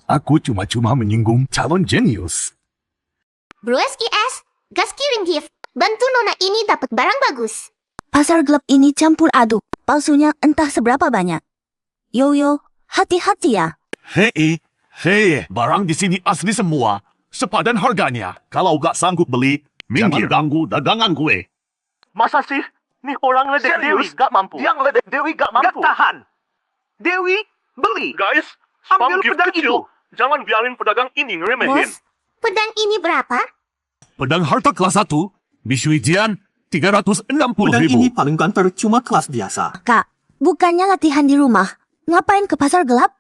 Aku cuma-cuma menyinggung calon jenius. Bro SIS, gas kirim gift. Bantu nona ini dapat barang bagus. Pasar gelap ini campur aduk. Palsunya entah seberapa banyak. Yo, hati-hati ya. Hei, barang di sini asli semua. Sepadan harganya. Kalau gak sanggup beli, minggir. Jangan ganggu dagangan gue. Masa sih? Nih orang ledek Dewi gak mampu. Yang ledek Dewi gak mampu. Gak tahan. Dewi, beli. Guys, ambil pedang itu. Jangan biarin pedagang ini ngeremehin. Bos, pedang ini berapa? Pedang harta kelas 1, Bisuijian, 360.000. Pedang ini paling gantar cuma kelas biasa. Kak, bukannya latihan di rumah. Ngapain ke pasar gelap?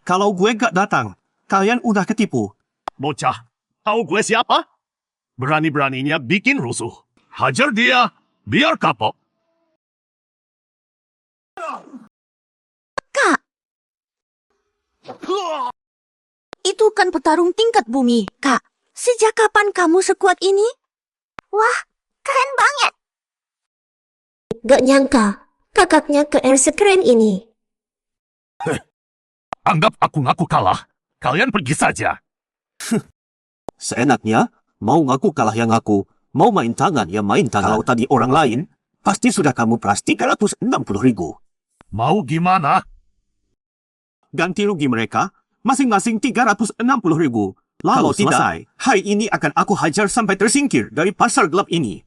Kalau gue gak datang, kalian udah ketipu. Bocah, tahu gue siapa? Berani-beraninya bikin rusuh. Hajar dia, biar kapok. Kak, itu kan petarung tingkat bumi. Kak, sejak kapan kamu sekuat ini? Wah, keren banget. Gak nyangka, kakaknya ke air sekeren ini. Anggap aku ngaku kalah. Kalian pergi saja. Seenaknya, mau ngaku kalah yang ngaku, mau main tangan ya main tangan. Kalau tadi orang lain, pasti sudah kamu peras 360.000. Mau gimana? Ganti rugi mereka, masing-masing 360.000. Kalau tidak, hari ini akan aku hajar sampai tersingkir dari pasar gelap ini.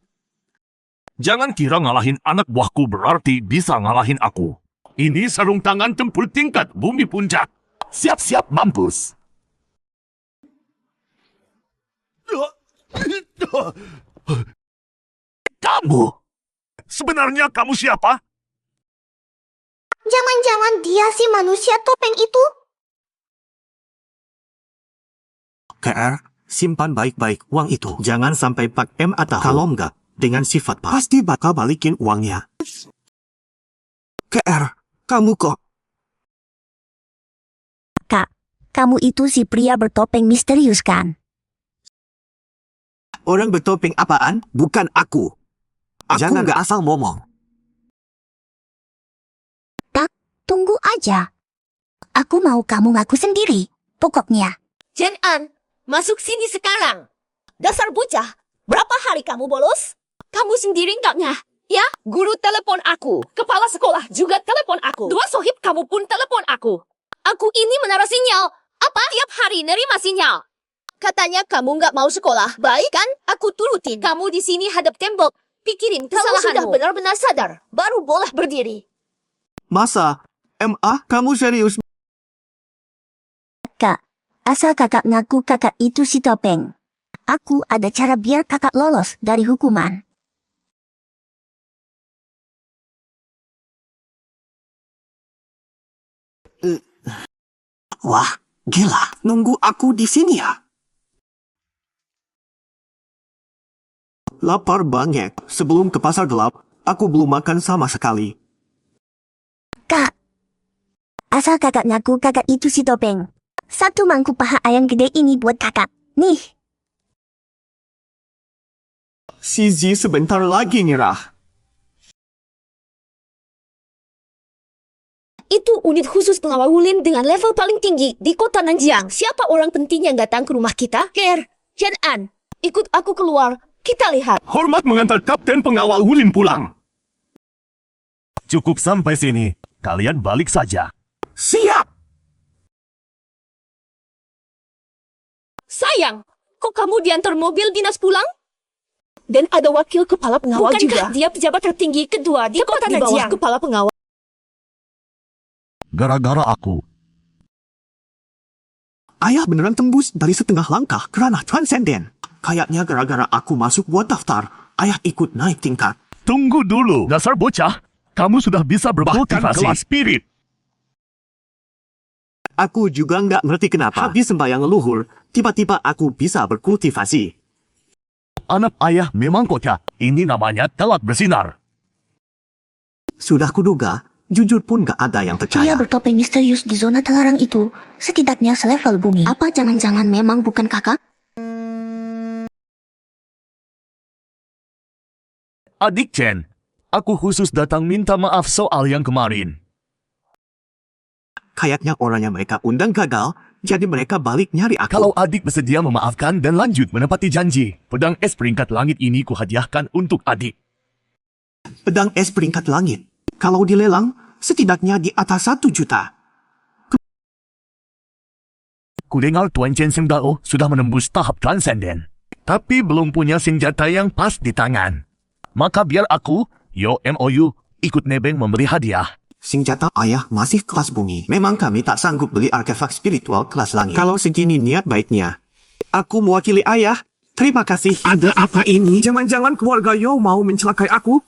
Jangan kira ngalahin anak buahku berarti bisa ngalahin aku. Ini sarung tangan tempur tingkat bumi puncak. Siap-siap mampus. Kamu? Sebenarnya kamu siapa? Jangan-jangan dia si manusia topeng itu? KR, simpan baik-baik uang itu. Jangan sampai Pak MA tahu. Kalau enggak, dengan sifat Pak, pasti bakal balikin uangnya. KR, kamu kok. Kak, kamu itu si pria bertopeng misterius kan? Orang bertopeng apaan? Bukan aku. Jangan nggak asal ngomong. Tak, tunggu aja. Aku mau kamu ngaku sendiri. Pokoknya. Jen An, masuk sini sekarang. Dasar bocah, berapa hari kamu bolos? Kamu sendiri enggaknya? Ya, guru telepon aku. Kepala sekolah juga telepon aku. Dua sohib kamu pun telepon aku. Aku ini menara sinyal. Apa? Tiap hari nerima sinyal. Katanya kamu nggak mau sekolah. Baik kan? Aku turutin. Kamu di sini hadap tembok. Pikirin kesalahanmu. Kamu sudah benar-benar sadar. Baru boleh berdiri. Masa? MA, kamu serius? Kak, asal kakak ngaku kakak itu si topeng. Aku ada cara biar kakak lolos dari hukuman. Wah, gila. Nunggu aku di sini ya. Lapar banget. Sebelum ke pasar gelap, aku belum makan sama sekali. Kak, asal kakak ngaku kakak itu si topeng. Satu mangkuk paha ayam gede ini buat kakak. Nih. Si Z sebentar lagi nyerah. Itu unit khusus pengawal Wulin dengan level paling tinggi di kota Nanjiang. Siapa orang penting yang datang ke rumah kita? Ker, Jen An, ikut aku keluar. Kita lihat. Hormat mengantar kapten pengawal Wulin pulang. Cukup sampai sini. Kalian balik saja. Siap! Sayang, kok kamu diantar mobil dinas pulang? Dan ada wakil kepala pengawal juga. Bukankah dia pejabat tertinggi kedua di kota Nanjiang? Kepala pengawal. Gara-gara aku. Ayah beneran tembus dari setengah langkah ke ranah transenden. Kayaknya gara-gara aku masuk buat daftar, ayah ikut naik tingkat. Tunggu dulu, dasar bocah. Kamu sudah bisa berkultivasi kelas spirit. Aku juga nggak ngerti kenapa. Habis sembahyang leluhur, tiba-tiba aku bisa berkultivasi. Anak ayah memang kocak. Ini namanya telat bersinar. Sudah kuduga, jujur pun nggak ada yang Pria percaya. bertopeng misterius di zona terlarang itu setidaknya selevel bumi. Apa jangan-jangan memang bukan kakak? Adik Chen, aku khusus datang minta maaf soal yang kemarin. Kayaknya orang yang mereka undang gagal, jadi mereka balik nyari aku. Kalau adik bersedia memaafkan dan lanjut menepati janji, pedang es peringkat langit ini kuhadiahkan untuk adik. Pedang es peringkat langit. Kalau dilelang, setidaknya di atas 1 juta. Kudengar Tuan Chen Seng Dao sudah menembus tahap transenden, tapi belum punya senjata yang pas di tangan. Maka biar aku, Yo MOU, ikut nebeng memberi hadiah. Senjata ayah masih kelas bumi. Memang kami tak sanggup beli artefak spiritual kelas langit. Kalau segini niat baiknya, aku mewakili ayah. Terima kasih. Ada apa ini? Jangan-jangan keluarga Yo mau mencelakai aku?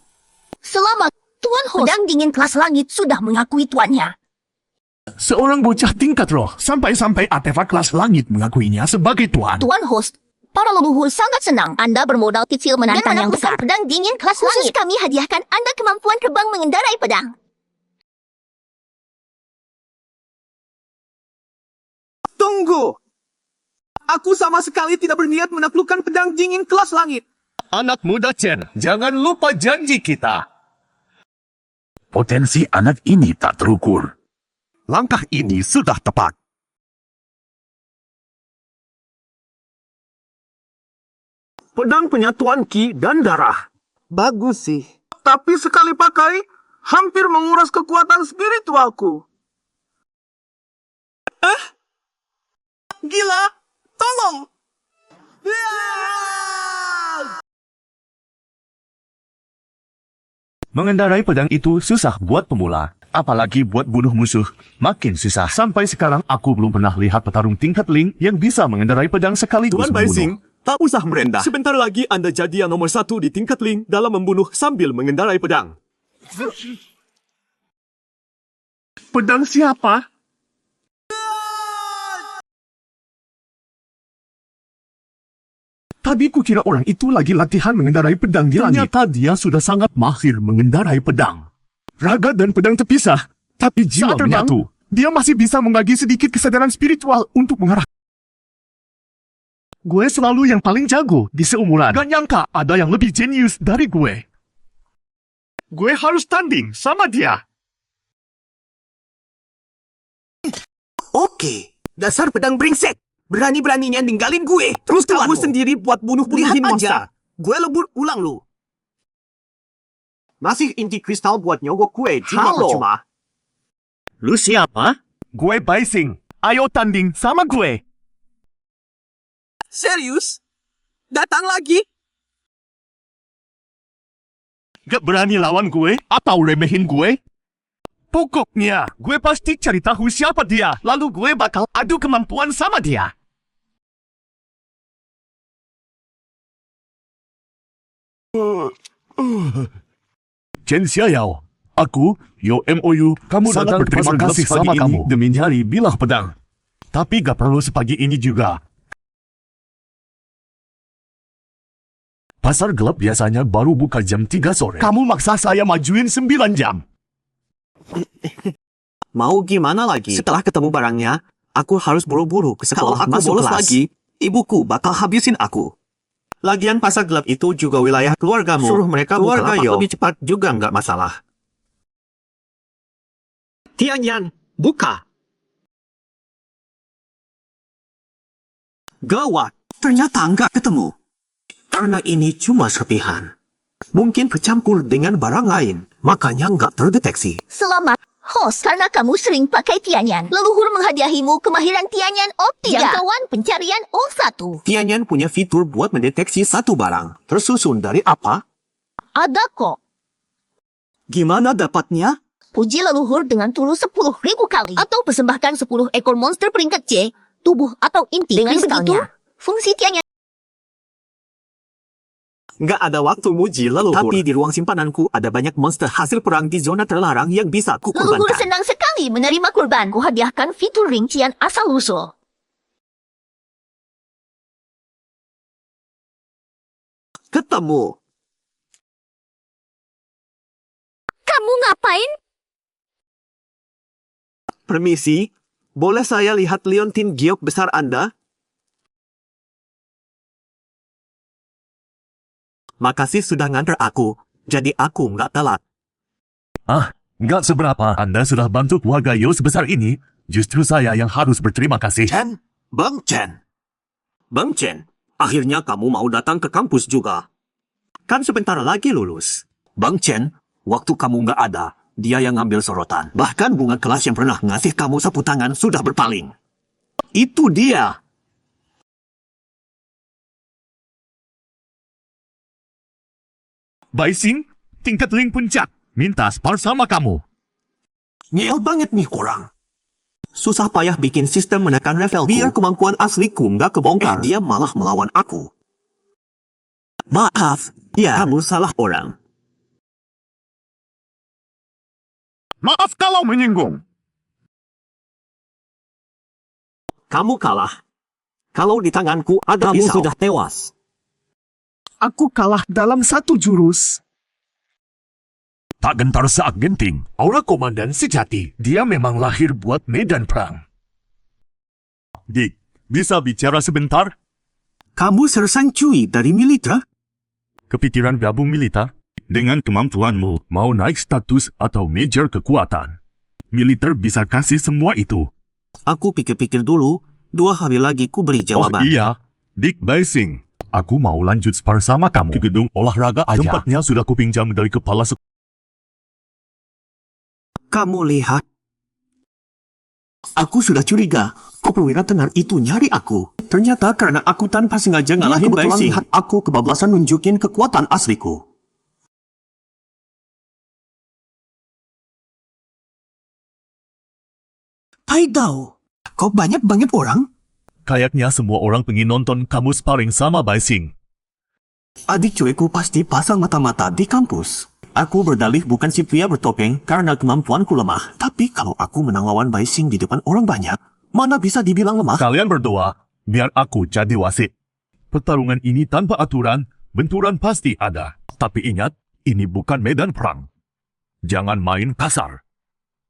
Selamat, Tuan Host. Pedang dingin kelas langit sudah mengakui tuannya. Seorang bocah tingkat roh, sampai-sampai artefak kelas langit mengakuinya sebagai tuan. Tuan Host, para leluhur sangat senang Anda bermodal kecil menantang yang besar. pedang dingin kelas langit. Kami hadiahkan Anda kemampuan terbang mengendarai pedang. Tunggu! Aku sama sekali tidak berniat menaklukkan pedang dingin kelas langit. Anak muda Chen, jangan lupa janji kita. Potensi anak ini tak terukur. Langkah ini sudah tepat. Pedang penyatuan ki dan darah. Bagus sih. Tapi sekali pakai, hampir menguras kekuatan spiritualku. Gila! Tolong! Mengendarai pedang itu susah buat pemula, apalagi buat bunuh musuh. Makin susah. Sampai sekarang aku belum pernah lihat petarung tingkat Ling yang bisa mengendarai pedang sekaligus Tuan Baising, membunuh. tak usah merendah. Sebentar lagi Anda jadi yang nomor 1 di tingkat Ling dalam membunuh sambil mengendarai pedang. Pedang siapa? Tadi kukira orang itu lagi latihan mengendarai pedang di langit. Ternyata dia sudah sangat mahir mengendarai pedang. Raga dan pedang terpisah, tapi jiwa menyatu. Dia masih bisa membagi sedikit kesadaran spiritual untuk mengarah. Gue selalu yang paling jago di seumuran. Gak nyangka ada yang lebih jenius dari gue. Gue harus tanding sama dia. Oke, dasar pedang brengsek. Berani-beraninya ninggalin gue. Terus kamu sendiri buat bunuh-bunuhin monster. Gue lebur ulang lu. Masih inti kristal buat nyogok gue. Cuma. Lu siapa? Gue Baising. Ayo tanding sama gue. Serius? Datang lagi? Gak berani lawan gue atau remehin gue? Pokoknya, gue pasti cari tahu siapa dia. Lalu gue bakal adu kemampuan sama dia. Chen Xiaoyao, aku, Yo MOU, kamu sangat berterima kasih sama kamu demi nyari bilah pedang. Tapi gak perlu sepagi ini juga. Pasar gelap biasanya baru buka jam 3 sore. Kamu maksa saya majuin 9 jam. Mau gimana lagi? Setelah ketemu barangnya, aku harus buru-buru ke sekolah. Kalau aku bolos lagi, ibuku bakal habisin aku. Lagian pasar gelap itu juga wilayah keluargamu. Suruh mereka buka lapak lebih cepat juga nggak masalah. Tianyan, buka. Gawat, ternyata nggak ketemu. Karena ini cuma serpihan. Mungkin bercampur dengan barang lain, makanya nggak terdeteksi. Selamat, Host, karena kamu sering pakai Tianyan. Leluhur menghadiahimu kemahiran Tianyan O3. Jangkauan pencarian O1. Tianyan punya fitur buat mendeteksi satu barang. Tersusun dari apa? Ada kok. Gimana dapatnya? Puji leluhur dengan tulus 10.000 kali. Atau persembahkan 10 ekor monster peringkat C, tubuh atau inti dengan begitu, fungsi Tianyan. Nggak ada waktu muji leluhur. Tapi di ruang simpananku ada banyak monster hasil perang di zona terlarang yang bisa Leluhur kukorbankan. senang sekali menerima kurban. Kuhadiahkan fitur rincian asal-usul. Ketemu. Kamu ngapain? Permisi, boleh saya lihat liontin giok besar Anda? Makasih sudah nganter aku, jadi aku nggak telat. Nggak seberapa. Anda sudah bantu keluarga Yo sebesar ini. Justru saya yang harus berterima kasih. Chen, Bang Chen. Bang Chen, akhirnya kamu mau datang ke kampus juga. Kan sebentar lagi lulus. Bang Chen, waktu kamu nggak ada, dia yang ngambil sorotan. Bahkan bunga kelas yang pernah ngasih kamu sapu tangan sudah berpaling. Itu dia. Baising, tingkat link puncak. Minta spar sama kamu. Ngeel banget nih orang. Susah payah bikin sistem menekan levelku. Biar kemampuan asliku nggak kebongkar. Dia malah melawan aku. Maaf, ya kamu salah orang. Maaf kalau menyinggung. Kamu kalah. Kalau di tanganku ada Kamu pisau. sudah tewas. Aku kalah dalam satu jurus. Tak gentar saat genting, aura komandan sejati. Dia memang lahir buat medan perang. Dick, bisa bicara sebentar? Kamu sersan cui dari militer? Kepikiran gabung militer? Dengan kemampuanmu, mau naik status atau major kekuatan. Militer bisa kasih semua itu. Aku pikir-pikir dulu. 2 hari lagi ku beri jawaban. Oh iya, Dick Baising. Aku mau lanjut spar sama kamu. Ke gedung olahraga aja. Tempatnya sudah kupinjam dari kepala sekolah. Kamu lihat. Aku sudah curiga. Kok perwira tenar itu nyari aku. Ternyata karena aku tanpa sengaja ngalahin Baising. Lihat aku kebablasan nunjukin kekuatan asliku. Taidao, kok banyak banget orang? Kayaknya semua orang pengen nonton kamu sparring sama Baising. Adik cueku pasti pasang mata-mata di kampus. Aku berdalih bukan si pria bertopeng karena kemampuanku lemah. Tapi kalau aku menang lawan Baising di depan orang banyak, mana bisa dibilang lemah? Kalian berdoa, biar aku jadi wasit. Pertarungan ini tanpa aturan, benturan pasti ada. Tapi ingat, ini bukan medan perang. Jangan main kasar.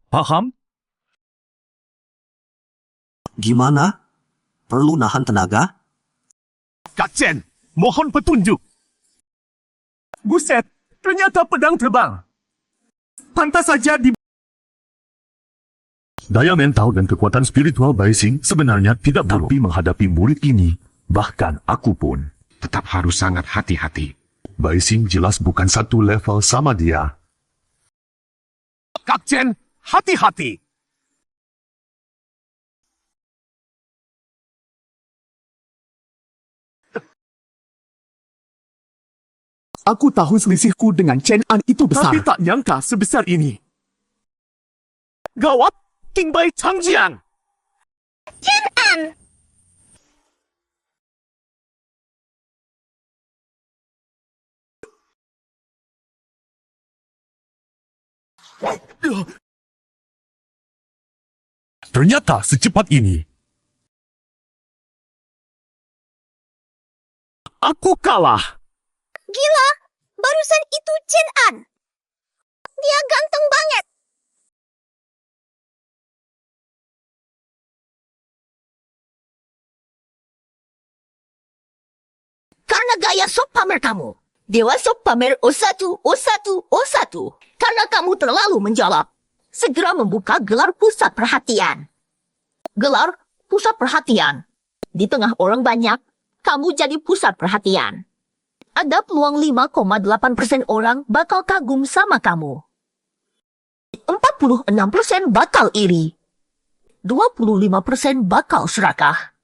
Paham? Gimana? Perlu nahan tenaga? Kak Chen, mohon petunjuk. Buset, ternyata pedang terbang. Pantas saja di... Daya mental dan kekuatan spiritual Baising sebenarnya tidak buruk. Tapi menghadapi murid ini, bahkan aku pun tetap harus sangat hati-hati. Baising jelas bukan satu level sama dia. Kak Chen, hati-hati. Aku tahu selisihku dengan Chen An itu besar. Tapi tak nyangka sebesar ini. Gawat, King Bai Changjiang. Chen An! Ternyata secepat ini. Aku kalah. Gila, barusan itu Chen An. Dia ganteng banget. Karena gaya sok pamer kamu. Dewa sok pamer O1, O1, O1. Karena kamu terlalu menjawab. Segera membuka gelar pusat perhatian. Gelar pusat perhatian. Di tengah orang banyak, kamu jadi pusat perhatian. Ada peluang 5,8% orang bakal kagum sama kamu. 46% bakal iri. 25% bakal serakah.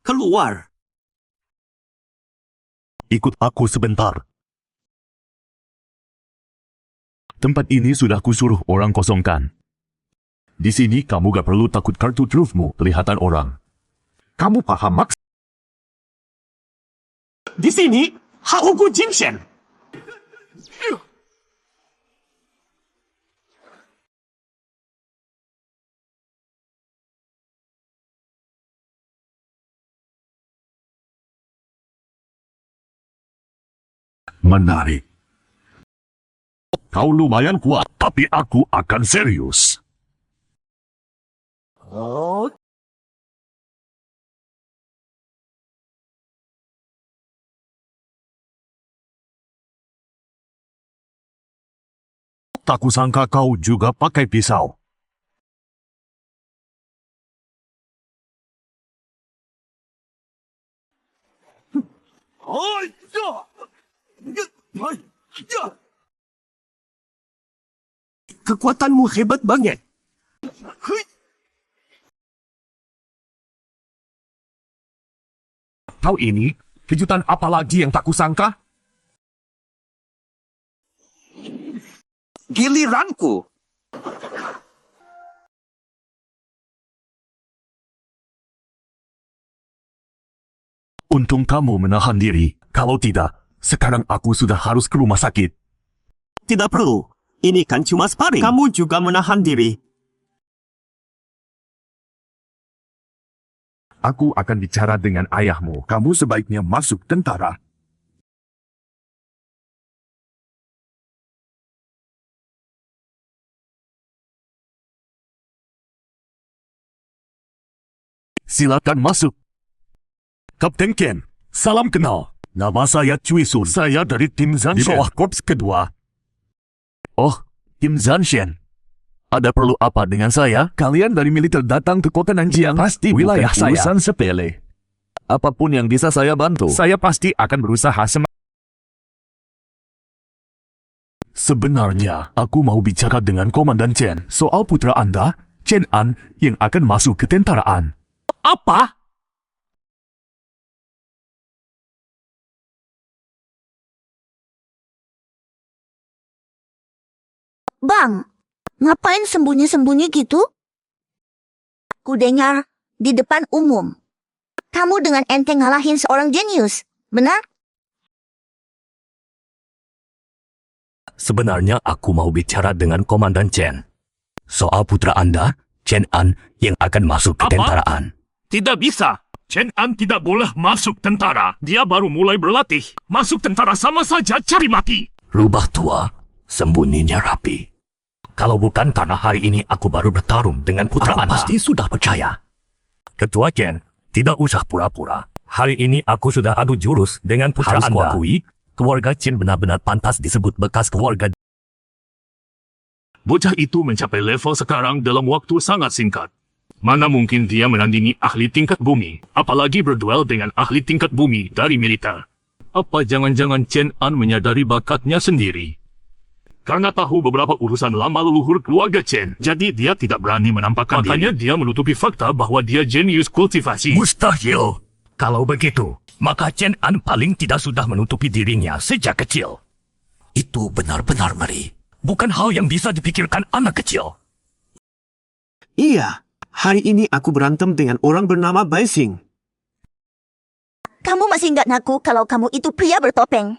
Keluar. Ikut aku sebentar. Tempat ini sudah kusuruh orang kosongkan. Di sini kamu gak perlu takut kartu trufmu kelihatan orang. Kamu paham maksud? Di sini, Haogu Jinshen. Menarik. Kau lumayan kuat, tapi aku akan serius. Tak kusangka kau juga pakai pisau. Kekuatanmu hebat banget. Kau ini, kejutan apa lagi yang tak kusangka? Giliranku. Untung kamu menahan diri. Kalau tidak, sekarang aku sudah harus ke rumah sakit. Tidak perlu. Ini kan cuma sparring. Kamu juga menahan diri. Aku akan bicara dengan ayahmu. Kamu sebaiknya masuk tentara. Silakan masuk. Kapten Ken, salam kenal. Nama saya Cui Sun. Saya dari tim Zanshen. Di bawah korps kedua. Oh, tim Zanshen. Ada perlu apa dengan saya? Kalian dari militer datang ke kota Nanjiang. Pasti wilayah saya. Urusan sepele. Apapun yang bisa saya bantu. Saya pasti akan berusaha Sebenarnya, aku mau bicara dengan Komandan Chen soal putra Anda, Chen An, yang akan masuk ke tentaraan. Apa? Bang, ngapain sembunyi-sembunyi gitu? Ku dengar di depan umum. Kamu dengan enteng ngalahin seorang jenius, benar? Sebenarnya aku mau bicara dengan Komandan Chen. Soal putra Anda, Chen An, yang akan masuk ke tentaraan. Tidak bisa. Chen An tidak boleh masuk tentara. Dia baru mulai berlatih. Masuk tentara sama saja cari mati. Rubah tua, sembunyinya rapi. Kalau bukan karena hari ini aku baru bertarung dengan putra Anda, pasti sudah percaya. Ketua Chen, tidak usah pura-pura. Hari ini aku sudah adu jurus dengan putra Anda. Harus kuakui, keluarga Chen benar-benar pantas disebut bekas keluarga. Bocah itu mencapai level sekarang dalam waktu sangat singkat. Mana mungkin dia menandingi ahli tingkat bumi, apalagi berduel dengan ahli tingkat bumi dari militer. Apa jangan-jangan Chen An menyadari bakatnya sendiri? Karena tahu beberapa urusan lama leluhur keluarga Chen, jadi dia tidak berani menampakkan diri. Makanya dia menutupi fakta bahwa dia jenius kultivasi. Mustahil. Kalau begitu, maka Chen An paling tidak sudah menutupi dirinya sejak kecil. Itu benar-benar ngeri. Bukan hal yang bisa dipikirkan anak kecil. Iya, hari ini aku berantem dengan orang bernama Bai Xing. Kamu masih nggak ngaku kalau kamu itu pria bertopeng.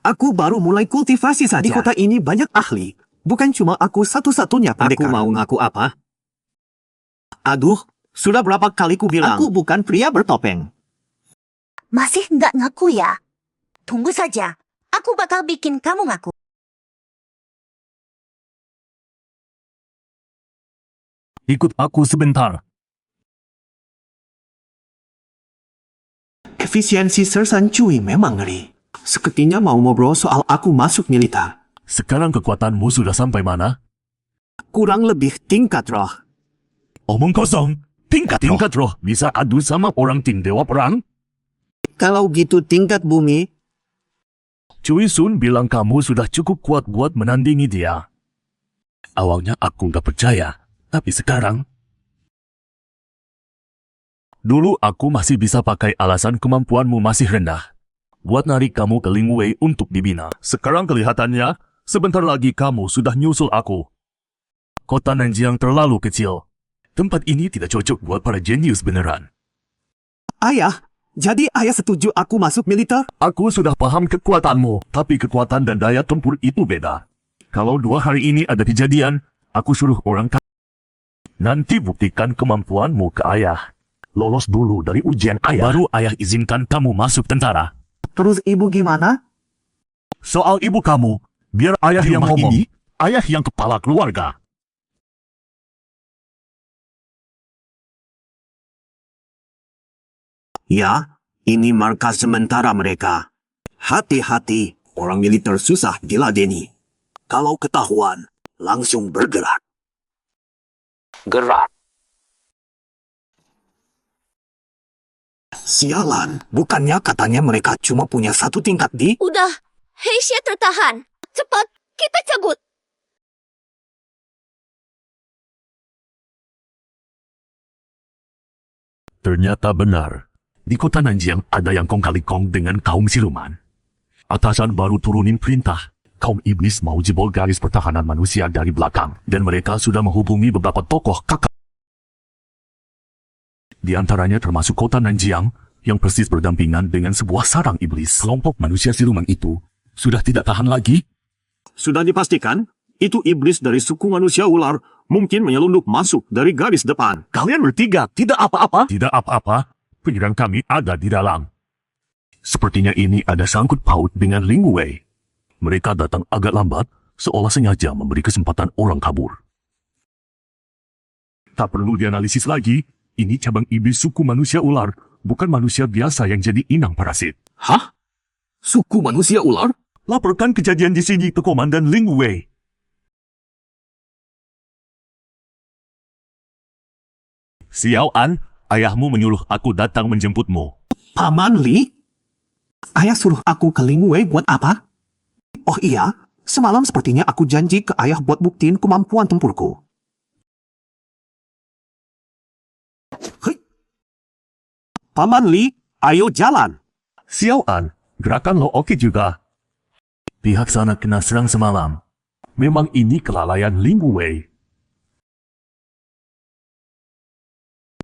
Aku baru mulai kultivasi saja. Di kota ini banyak ahli. Bukan cuma aku satu-satunya pendekar. Aku mau ngaku apa? Aduh, sudah berapa kali ku bilang, aku bukan pria bertopeng. Masih nggak ngaku ya? Tunggu saja. Aku bakal bikin kamu ngaku. Ikut aku sebentar. Efisiensi Sersan Cui memang ngeri. Sepertinya mau ngobrol soal aku masuk militer. Sekarang kekuatanmu sudah sampai mana? Kurang lebih tingkat roh. Omong kosong. Tingkat roh bisa adu sama orang tim dewa perang? Kalau gitu tingkat bumi. Cui Sun bilang kamu sudah cukup kuat buat menandingi dia. Awalnya aku nggak percaya, tapi sekarang... Dulu aku masih bisa pakai alasan kemampuanmu masih rendah. Buat narik kamu ke Lingwei untuk dibina. Sekarang kelihatannya, sebentar lagi kamu sudah nyusul aku. Kota Nanjiang terlalu kecil. Tempat ini tidak cocok buat para jenius beneran. Ayah, jadi ayah setuju aku masuk militer? Aku sudah paham kekuatanmu, tapi kekuatan dan daya tempur itu beda. Kalau 2 hari ini ada kejadian, aku suruh orang nanti buktikan kemampuanmu ke ayah. Lolos dulu dari ujian ayah, baru ayah izinkan kamu masuk tentara. Terus ibu gimana? Soal ibu kamu, biar ayah yang ngomong. Ini, ayah yang kepala keluarga. Ya, ini markas sementara mereka. Hati-hati, orang militer susah diladeni. Kalau ketahuan, langsung bergerak. Gerak. Sialan, bukannya katanya mereka cuma punya satu tingkat di... Udah, Heisha tertahan. Cepat, kita cabut. Ternyata benar. Di kota Nanjiang ada yang kong kali kong dengan kaum siluman. Atasan baru turunin perintah. Kaum iblis mau jebol garis pertahanan manusia dari belakang. Dan mereka sudah menghubungi beberapa tokoh kakak. Di antaranya termasuk kota Nanjiang yang persis berdampingan dengan sebuah sarang iblis. Kelompok manusia siluman itu sudah tidak tahan lagi. Sudah dipastikan, itu iblis dari suku manusia ular mungkin menyelundup masuk dari garis depan. Kalian bertiga tidak apa-apa? Tidak apa-apa, penyerang kami ada di dalam. Sepertinya ini ada sangkut paut dengan Ling Wei. Mereka datang agak lambat, seolah sengaja memberi kesempatan orang kabur. Tak perlu dianalisis lagi, ini cabang iblis suku manusia ular, bukan manusia biasa yang jadi inang parasit. Hah? Suku manusia ular? Laporkan kejadian di sini ke Komandan Ling Wei. Xiao An, ayahmu menyuruh aku datang menjemputmu. Paman Li? Ayah suruh aku ke Ling Wei buat apa? Oh iya, semalam sepertinya aku janji ke ayah buat buktiin kemampuan tempurku. Hei. Paman Li, ayo jalan. Xiao An, gerakan lo oke juga. Pihak sana kena serang semalam. Memang ini kelalaian Ling Wei.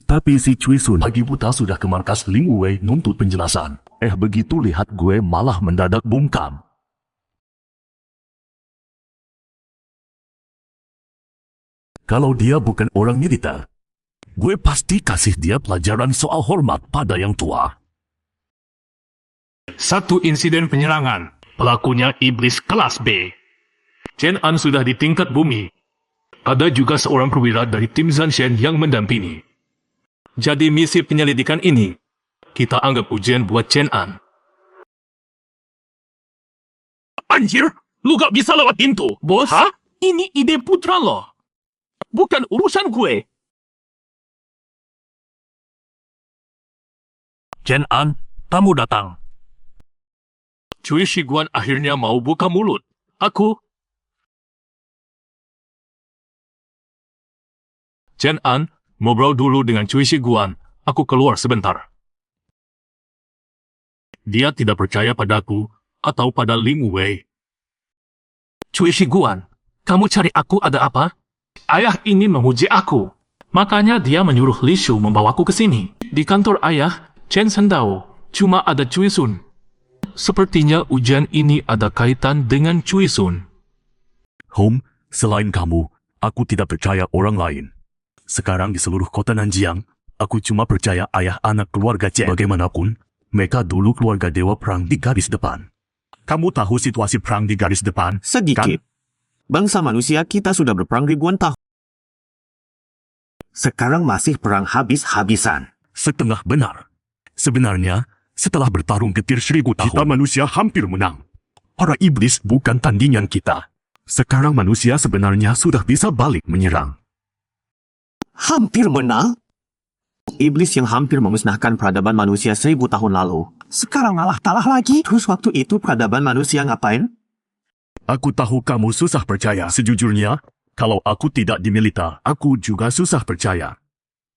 Tapi si Cui Sun pagi buta sudah ke markas Ling Wei nuntut penjelasan. Begitu lihat gue malah mendadak bungkam. Kalau dia bukan orang militer, gue pasti kasih dia pelajaran soal hormat pada yang tua. Satu insiden penyerangan. Pelakunya iblis kelas B. Chen An sudah di tingkat bumi. Ada juga seorang perwira dari tim Zanshen yang mendampingi. Jadi misi penyelidikan ini, kita anggap ujian buat Chen An. Anjir, lu gak bisa lewat pintu, bos? Hah? Ini ide putra lo. Bukan urusan gue. Chen An, tamu datang. Cui Shiguan akhirnya mau buka mulut. Chen An, ngobrol dulu dengan Cui Shiguan. Aku keluar sebentar. Dia tidak percaya padaku atau pada Ling Wei. Cui Shiguan, kamu cari aku ada apa? Ayah ini memuji aku. Makanya dia menyuruh Li Shu membawaku ke sini. Di kantor ayah, Chen Sendao, cuma ada Cui Sun. Sepertinya ujian ini ada kaitan dengan Cui Sun. Home, selain kamu, aku tidak percaya orang lain. Sekarang di seluruh kota Nanjiang, aku cuma percaya ayah anak keluarga Chen. Bagaimanapun, mereka dulu keluarga dewa perang di garis depan. Kamu tahu situasi perang di garis depan? Sedikit. Bangsa manusia kita sudah berperang ribuan tahun. Sekarang masih perang habis-habisan. Setengah benar. Sebenarnya, setelah bertarung getir 1000 tahun, kita manusia hampir menang. Para iblis bukan tandingan kita. Sekarang manusia sebenarnya sudah bisa balik menyerang. Hampir menang? Iblis yang hampir memusnahkan peradaban manusia 1000 tahun lalu. Sekarang kalah lagi? Terus waktu itu peradaban manusia ngapain? Aku tahu kamu susah percaya. Sejujurnya, kalau aku tidak di militer, aku juga susah percaya.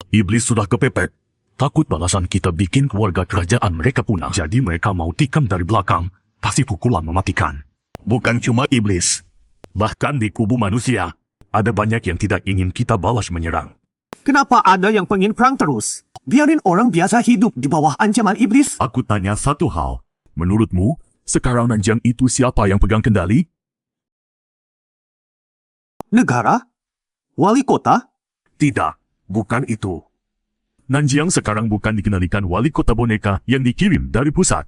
Iblis sudah kepepet. Takut balasan kita bikin keluarga kerajaan mereka punah. Jadi mereka mau tikam dari belakang, kasih pukulan mematikan. Bukan cuma iblis. Bahkan di kubu manusia, ada banyak yang tidak ingin kita balas menyerang. Kenapa ada yang pengen perang terus? Biarin orang biasa hidup di bawah ancaman iblis. Aku tanya satu hal. Menurutmu, sekarang Nanjiang itu siapa yang pegang kendali? Negara? Wali kota? Tidak, bukan itu. Nanjiang sekarang bukan dikendalikan wali kota boneka yang dikirim dari pusat.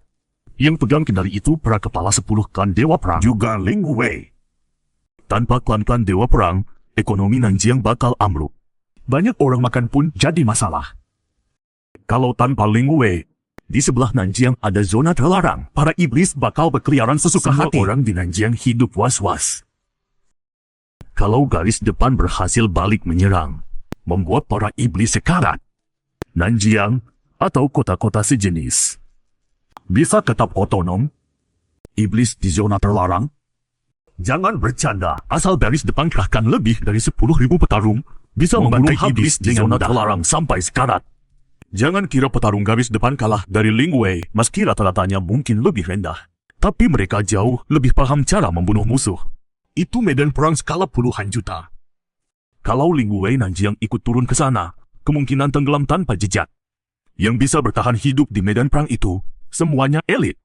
Yang pegang kendali itu para kepala 10 klan dewa perang. Juga Ling Wei. Tanpa klan-klan dewa perang, ekonomi Nanjiang bakal ambruk. Banyak orang makan pun jadi masalah. Kalau tanpa Ling Wei, di sebelah Nanjiang ada zona terlarang. Para iblis bakal berkeliaran sesuka hati. Semua orang di Nanjiang hidup was-was. Kalau garis depan berhasil balik menyerang, membuat para iblis sekarat, Nanjiang atau kota-kota sejenis bisa tetap otonom, iblis di zona terlarang. Jangan bercanda, asal garis depan kerahkan lebih dari 10.000 petarung, bisa membantai iblis di zona terlarang sampai sekarat. Jangan kira petarung garis depan kalah dari Ling Wei, meski rata-ratanya mungkin lebih rendah. Tapi mereka jauh lebih paham cara membunuh musuh. Itu medan perang skala puluhan juta. Kalau Ling Wei Nanjiang ikut turun ke sana, kemungkinan tenggelam tanpa jejak. Yang bisa bertahan hidup di medan perang itu, semuanya elit.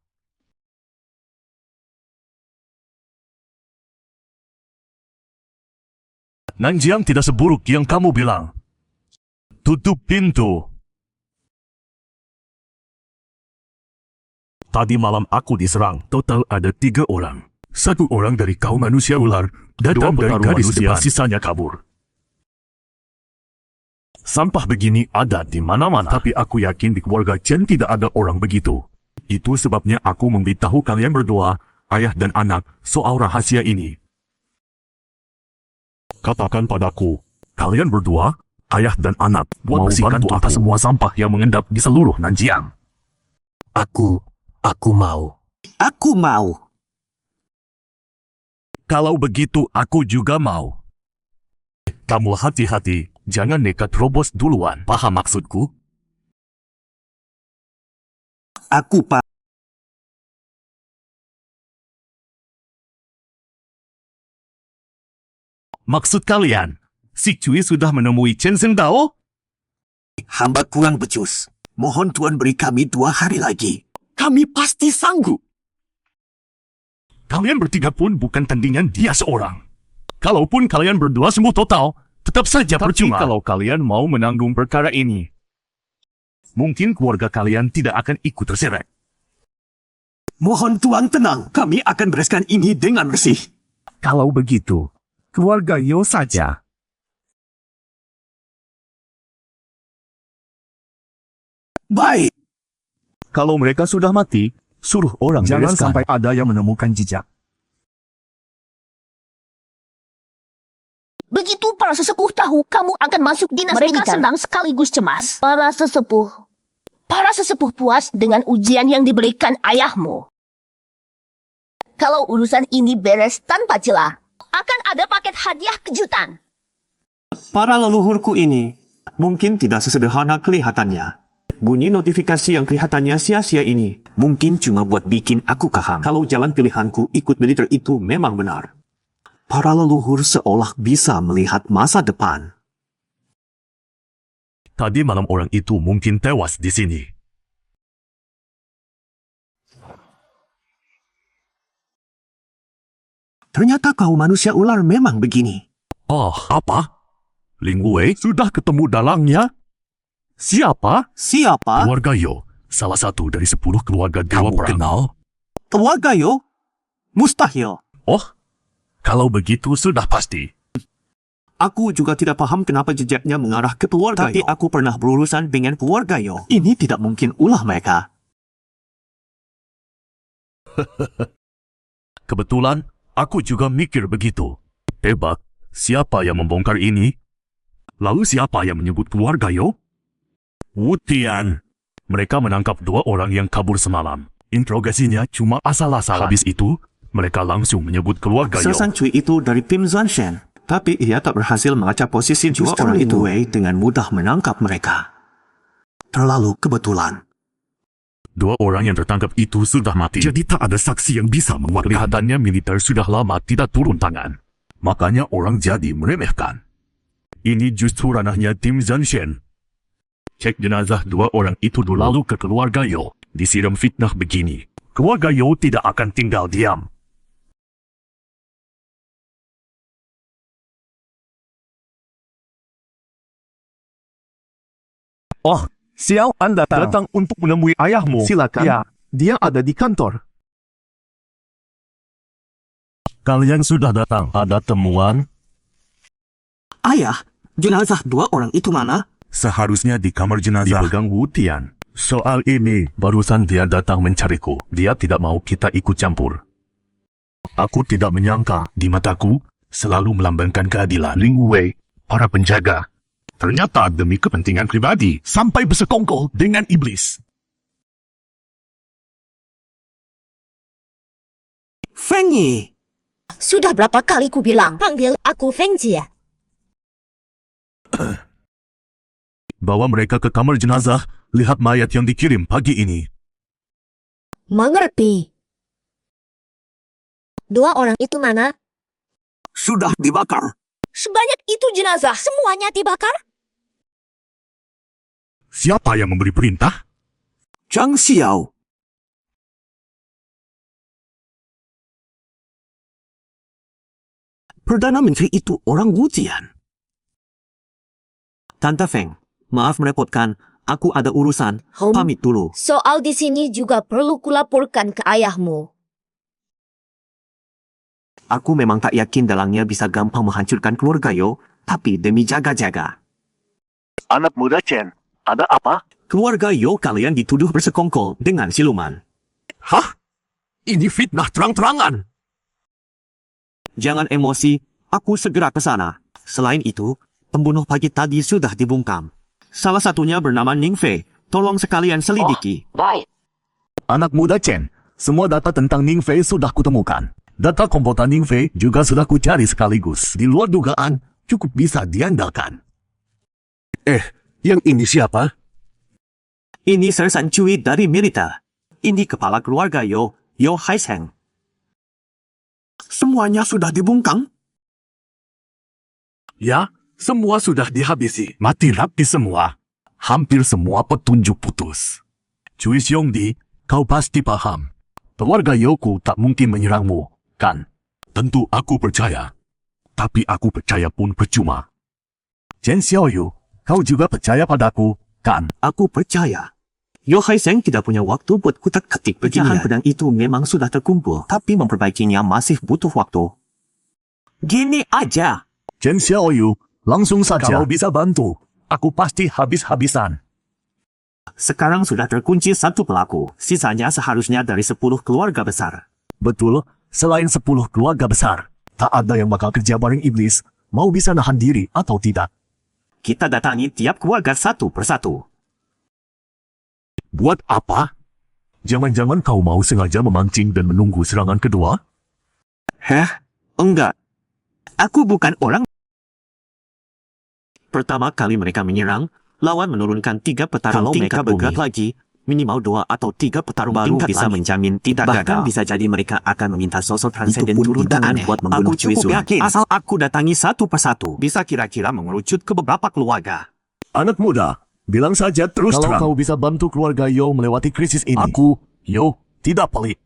Nanjiang tidak seburuk yang kamu bilang. Tutup pintu. Tadi malam aku diserang. Total ada 3 orang. 1 orang dari kaum manusia ular, datang dari garis depan, sisanya kabur. Sampah begini ada di mana-mana, tapi aku yakin di keluarga Chen tidak ada orang begitu. Itu sebabnya aku memberitahu kalian berdua, ayah dan anak, soal rahasia ini. Katakan padaku, kalian berdua, ayah dan anak, mau bantu atas semua sampah yang mengendap di seluruh Nanjiang. Aku mau. Aku mau. Kalau begitu, aku juga mau. Kamu hati-hati, jangan nekat robos duluan. Paham maksudku? Aku Maksud kalian, si Cui sudah menemui Chen Zhengdao? hamba kurang becus. Mohon Tuan beri kami 2 hari lagi. Kami pasti sanggup. Kalian bertiga pun bukan tandingan dia seorang. Kalaupun kalian berdua sembuh total, tetap saja percuma. Kalau kalian mau menanggung perkara ini, mungkin keluarga kalian tidak akan ikut terseret. Mohon Tuan tenang. Kami akan bereskan ini dengan bersih. Kalau begitu, keluarga Yo saja. Baik. Kalau mereka sudah mati, suruh orang Jangan bereskan. sampai ada yang menemukan jejak. Begitu para sesepuh tahu kamu akan masuk dinas Mereka militer. senang sekaligus cemas. Para sesepuh puas dengan ujian yang diberikan ayahmu. Kalau urusan ini beres tanpa celah, akan ada paket hadiah kejutan. Para leluhurku ini mungkin tidak sesederhana kelihatannya. Bunyi notifikasi yang kelihatannya sia-sia ini mungkin cuma buat bikin aku kaham. Kalau jalan pilihanku ikut militer itu memang benar. Para leluhur seolah bisa melihat masa depan. Tadi malam orang itu mungkin tewas di sini. Ternyata kaum manusia ular memang begini. Oh, apa? Ling Wei sudah ketemu dalangnya? Siapa? Siapa? Keluarga Yo, salah satu dari 10 keluarga dewa perang. Kenal? Keluarga Yo? Mustahil. Oh, kalau begitu sudah pasti. Aku juga tidak paham kenapa jejaknya mengarah ke keluarga Yo. Tapi aku pernah berurusan dengan keluarga Yo. Ini tidak mungkin ulah mereka. Kebetulan, aku juga mikir begitu. Tebak, siapa yang membongkar ini? Lalu siapa yang menyebut keluarga Yo? Wu Tian. Mereka menangkap 2 orang yang kabur semalam. Interogasinya cuma asal-asalan. Habis itu, mereka langsung menyebut keluarga Yo. Sesang Cui itu dari tim Zuanshan. Tapi ia tak berhasil melacak posisi 2 orang itu. Wei dengan mudah menangkap mereka. Terlalu kebetulan. 2 orang yang tertangkap itu sudah mati. Jadi tak ada saksi yang bisa menguatkan. Kelihatannya militer sudah lama tidak turun tangan. Makanya orang jadi meremehkan. Ini justru ranahnya tim Zanshen. Cek jenazah 2 orang itu dulu. Lalu ke keluarga Yo. Disiram fitnah begini. Keluarga Yo tidak akan tinggal diam. Oh, Xiao An datang untuk menemui ayahmu. Silakan. Ya, dia ada di kantor. Kalian sudah datang. Ada temuan? Ayah, jenazah 2 orang itu mana? Seharusnya di kamar jenazah. Dipegang Wu Tian. Soal ini, barusan dia datang mencariku. Dia tidak mau kita ikut campur. Aku tidak menyangka, di mataku, selalu melambangkan keadilan. Ling Wei, para penjaga, ternyata demi kepentingan pribadi sampai bersekongkol dengan iblis. Feng Yi, Sudah berapa kali ku bilang, panggil aku Feng Jie. Bawa mereka ke kamar jenazah, lihat mayat yang dikirim pagi ini. Mengerti. Dua orang itu mana? sudah dibakar. Sebanyak itu jenazah, semuanya dibakar? Siapa yang memberi perintah? Zhang Xiao. Perdana Menteri itu orang Wujian. Tante Feng, maaf merepotkan. Aku ada urusan. Pamit dulu. Soal di sini juga perlu kulaporkan ke ayahmu. Aku memang tak yakin dalangnya bisa gampang menghancurkan keluarga Yo, tapi demi jaga-jaga. Anak muda Chen, ada apa? Keluarga Yo kalian dituduh bersekongkol dengan siluman. Hah? Ini fitnah terang-terangan. Jangan emosi, aku segera ke sana. Selain itu, pembunuh pagi tadi sudah dibungkam. Salah satunya bernama Ning Fei. Tolong sekalian selidiki. Baik. Anak muda Chen, semua data tentang Ning Fei sudah kutemukan. Data komputer Ning Fei juga sudah kucari sekaligus. Di luar dugaan, cukup bisa diandalkan. Yang ini siapa? Ini Sersan Cui dari militer. Ini kepala keluarga Yo, Yo Haisheng. Semuanya sudah dibungkam? Ya, semua sudah dihabisi. Mati rapi semua. Hampir semua petunjuk putus. Cui Xiongdi, kau pasti paham. Keluarga Yoku tak mungkin menyerangmu, kan? Tentu aku percaya. Tapi aku percaya pun percuma. Chen Xiaoyu, kau juga percaya padaku, kan? Aku percaya. Yo Haisheng tidak punya waktu buat kutak-ketik beginian. Pedang itu memang sudah terkumpul, tapi memperbaikinya masih butuh waktu. Gini aja. Chen Xiaoyu, langsung saja. Kalau bisa bantu, aku pasti habis-habisan. Sekarang sudah terkunci satu pelaku. Sisanya seharusnya dari 10 keluarga besar. Betul, selain 10 keluarga besar, tak ada yang bakal kerja bareng iblis, mau bisa nahan diri atau tidak. Kita datangi tiap keluarga satu persatu. Buat apa? Jangan-jangan kau mau sengaja memancing dan menunggu serangan kedua? Enggak. Aku bukan orang. Pertama kali mereka menyerang, lawan menurunkan 3 petarung tingkat bergerak lagi, minimal 2 atau 3 petarung baru bisa menjamin tidak gagal. Bahkan bisa jadi mereka akan meminta sosok transenden turun tangan buat membunuh Cui Sun. Asal aku datangi satu persatu, bisa kira-kira mengerucut ke beberapa keluarga. Anak muda, bilang saja terus terang. Kalau kau bisa bantu keluarga Yo melewati krisis ini, aku, Yo, tidak pelit.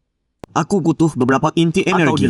Aku butuh beberapa inti energi